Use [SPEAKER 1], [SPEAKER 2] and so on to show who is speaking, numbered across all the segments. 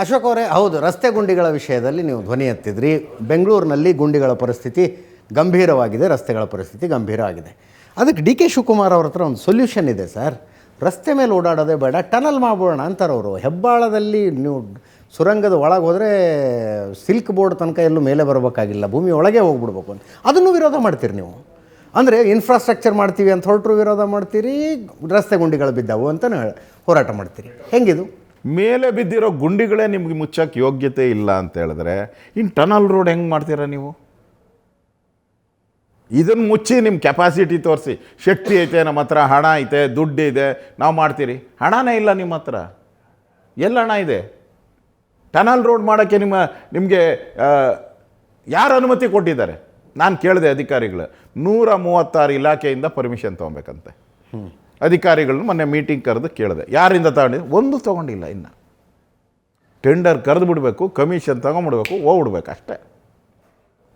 [SPEAKER 1] ಅಶೋಕ್ ಅವರೇ, ಹೌದು, ರಸ್ತೆ ಗುಂಡಿಗಳ ವಿಷಯದಲ್ಲಿ ನೀವು ಧ್ವನಿ ಎತ್ತಿದ್ರಿ. ಬೆಂಗಳೂರಿನಲ್ಲಿ ಗುಂಡಿಗಳ ಪರಿಸ್ಥಿತಿ ಗಂಭೀರವಾಗಿದೆ, ರಸ್ತೆಗಳ ಪರಿಸ್ಥಿತಿ ಗಂಭೀರ ಆಗಿದೆ. ಅದಕ್ಕೆ ಡಿ ಕೆ ಶಿವಕುಮಾರ್ ಅವ್ರ ಹತ್ರ ಒಂದು ಸೊಲ್ಯೂಷನ್ ಇದೆ ಸರ್. ರಸ್ತೆ ಮೇಲೆ ಓಡಾಡೋದೇ ಬೇಡ, ಟನಲ್ ಮಾಡ್ಬೋಣ ಅಂತಾರೆ ಅವರು. ಹೆಬ್ಬಾಳದಲ್ಲಿ ನೀವು ಸುರಂಗದ ಒಳಗೆ ಹೋದರೆ ಸಿಲ್ಕ್ ಬೋರ್ಡ್ ತನಕ ಎಲ್ಲೂ ಮೇಲೆ ಬರಬೇಕಾಗಿಲ್ಲ, ಭೂಮಿ ಒಳಗೆ ಹೋಗ್ಬಿಡ್ಬೇಕು ಅಂತ. ಅದನ್ನು ವಿರೋಧ ಮಾಡ್ತೀರಿ ನೀವು. ಅಂದರೆ ಇನ್ಫ್ರಾಸ್ಟ್ರಕ್ಚರ್ ಮಾಡ್ತೀವಿ ಅಂತ ಹೊರಟರು ವಿರೋಧ ಮಾಡ್ತೀರಿ, ರಸ್ತೆ ಗುಂಡಿಗಳು ಬಿದ್ದಾವು ಅಂತ ಹೋರಾಟ ಮಾಡ್ತೀರಿ. ಹೆಂಗಿದು?
[SPEAKER 2] ಮೇಲೆ ಬಿದ್ದಿರೋ ಗುಂಡಿಗಳೇ ನಿಮ್ಗೆ ಮುಚ್ಚಕ್ಕೆ ಯೋಗ್ಯತೆ ಇಲ್ಲ ಅಂತ ಹೇಳಿದ್ರೆ ಇನ್ನು ಟನಲ್ ರೋಡ್ ಹೆಂಗೆ ಮಾಡ್ತೀರಾ ನೀವು? ಇದನ್ನು ಮುಚ್ಚಿ ನಿಮ್ಮ ಕೆಪಾಸಿಟಿ ತೋರಿಸಿ, ಶಕ್ತಿ ಐತೆ, ನಮ್ಮ ಹತ್ರ ಹಣ ಐತೆ, ದುಡ್ಡು ಇದೆ, ನಾವು ಮಾಡ್ತೀರಿ. ಹಣನೇ ಇಲ್ಲ ನಿಮ್ಮ ಹತ್ರ, ಎಲ್ಲ ಹಣ ಇದೆ? ಟನಲ್ ರೋಡ್ ಮಾಡೋಕ್ಕೆ ನಿಮಗೆ ಯಾರು ಅನುಮತಿ ಕೊಟ್ಟಿದ್ದಾರೆ? ನಾನು ಕೇಳಿದೆ ಅಧಿಕಾರಿಗಳು, 136 ಇಲಾಖೆಯಿಂದ ಪರ್ಮಿಷನ್ ತೊಗೊಬೇಕಂತೆ. ಅಧಿಕಾರಿಗಳನ್ನ ಮೊನ್ನೆ ಮೀಟಿಂಗ್ ಕರೆದು ಕೇಳಿದೆ, ಯಾರಿಂದ ತಗೊಂಡಿದ್ದು? ಒಂದು ತೊಗೊಂಡಿಲ್ಲ. ಇನ್ನು ಟೆಂಡರ್ ಕರೆದು ಬಿಡಬೇಕು, ಕಮಿಷನ್ ತೊಗೊಂಬಿಡ್ಬೇಕು, ಹೋಗ್ಬಿಡ್ಬೇಕು ಅಷ್ಟೇ.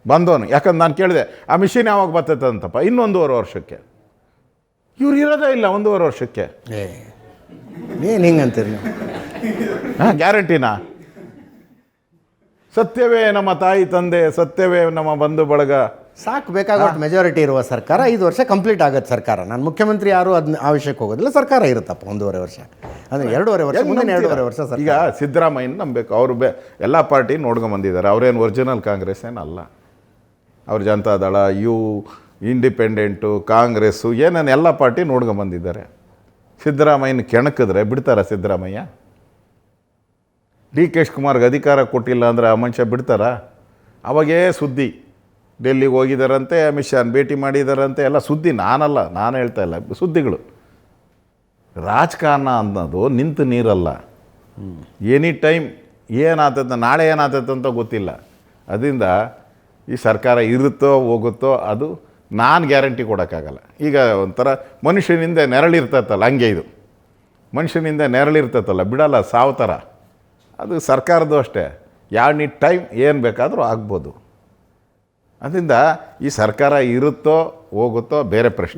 [SPEAKER 2] ಬಂದವನು, ಯಾಕಂದ್ರೆ ನಾನು ಕೇಳಿದೆ ಆ ಮಿಷಿನ್ ಯಾವಾಗ ಬರ್ತೈತೆ ಅಂತಪ್ಪ. 1.5 ವರ್ಷಕ್ಕೆ. ಇವ್ರು ಇರೋದೇ ಇಲ್ಲ 1.5 ವರ್ಷಕ್ಕೆ.
[SPEAKER 1] ಏನು ಹಿಂಗಂತೀರಿ ನೀವು?
[SPEAKER 2] ಹಾಂ, ಗ್ಯಾರಂಟಿನಾ? ಸತ್ಯವೇ ನಮ್ಮ ತಾಯಿ ತಂದೆ, ಸತ್ಯವೇ ನಮ್ಮ ಬಂಧು ಬಳಗ.
[SPEAKER 1] ಸಾಕು, ಬೇಕಾಗೋಷ್ಟು ಮೆಜಾರಿಟಿ ಇರುವ ಸರ್ಕಾರ 5 ವರ್ಷ ಕಂಪ್ಲೀಟ್ ಆಗುತ್ತೆ ಸರ್ಕಾರ. ನಾನು ಮುಖ್ಯಮಂತ್ರಿ ಯಾರು ಅದನ್ನ ಆವಶ್ಯಕ ಹೋಗೋದಿಲ್ಲ, ಸರ್ಕಾರ ಇರುತ್ತಪ್ಪ 1.5 ವರ್ಷ, ಅಂದರೆ 2.5 ವರ್ಷ, ಮುಂದಿನ 2.5 ವರ್ಷ ಸರ್ಕಾರ.
[SPEAKER 2] ಈಗ ಸಿದ್ದರಾಮಯ್ಯನ ನಂಬಬೇಕು. ಅವರು ಎಲ್ಲ ಪಾರ್ಟಿ ನೋಡ್ಕೊಂಬಂದಿದ್ದಾರೆ. ಅವ್ರೇನು ಒರಿಜಿನಲ್ ಕಾಂಗ್ರೆಸ್ ಏನಲ್ಲ. ಅವ್ರು ಜನತಾದಳ, ಇಂಡಿಪೆಂಡೆಂಟು, ಕಾಂಗ್ರೆಸ್ಸು, ಏನೇನು ಎಲ್ಲ ಪಾರ್ಟಿ ನೋಡ್ಕೊಂಬಂದಿದ್ದಾರೆ. ಸಿದ್ದರಾಮಯ್ಯನ ಕೆಣಕಿದ್ರೆ ಬಿಡ್ತಾರ ಸಿದ್ದರಾಮಯ್ಯ? ಡಿ ಕೆ ಶಿವಕುಮಾರ್ಗೆ ಅಧಿಕಾರ ಕೊಟ್ಟಿಲ್ಲ ಅಂದರೆ ಆ ಮನುಷ್ಯ ಬಿಡ್ತಾರ? ಅವಾಗೇ ಸುದ್ದಿ, ಡೆಲ್ಲಿಗೆ ಹೋಗಿದ್ದಾರಂತೆ, ಅಮಿತ್ ಶಾನ್ ಭೇಟಿ ಮಾಡಿದಾರಂತೆ, ಎಲ್ಲ ಸುದ್ದಿ. ನಾನು ಹೇಳ್ತಾ ಇಲ್ಲ, ಸುದ್ದಿಗಳು. ರಾಜಕಾರಣ ಅನ್ನೋದು ನಿಂತು ನೀರಲ್ಲ. ಎನಿ ಟೈಮ್ ಏನಾಗ್ತದೆ, ನಾಳೆ ಏನಾಗ್ತದೆ ಅಂತ ಗೊತ್ತಿಲ್ಲ. ಅದರಿಂದ ಈ ಸರ್ಕಾರ ಇರುತ್ತೋ ಹೋಗುತ್ತೋ ಅದು ನಾನು ಗ್ಯಾರಂಟಿ ಕೊಡೋಕ್ಕಾಗಲ್ಲ. ಈಗ ಒಂಥರ ಮನುಷ್ಯನಿಂದ ನೆರಳಿರ್ತೈತಲ್ಲ, ಹಂಗೆ ಇದು ಮನುಷ್ಯನಿಂದ ನೆರಳಿರ್ತೈತಲ್ಲ, ಬಿಡಲ್ಲ, ಸಾವು ಥರ. ಅದು ಸರ್ಕಾರದ್ದು ಅಷ್ಟೇ. ಯಾವ ಟೈಮ್ ಏನು ಬೇಕಾದರೂ ಆಗ್ಬೋದು. ಅದರಿಂದ ಈ ಸರ್ಕಾರ ಇರುತ್ತೋ ಹೋಗುತ್ತೋ ಬೇರೆ ಪ್ರಶ್ನೆ.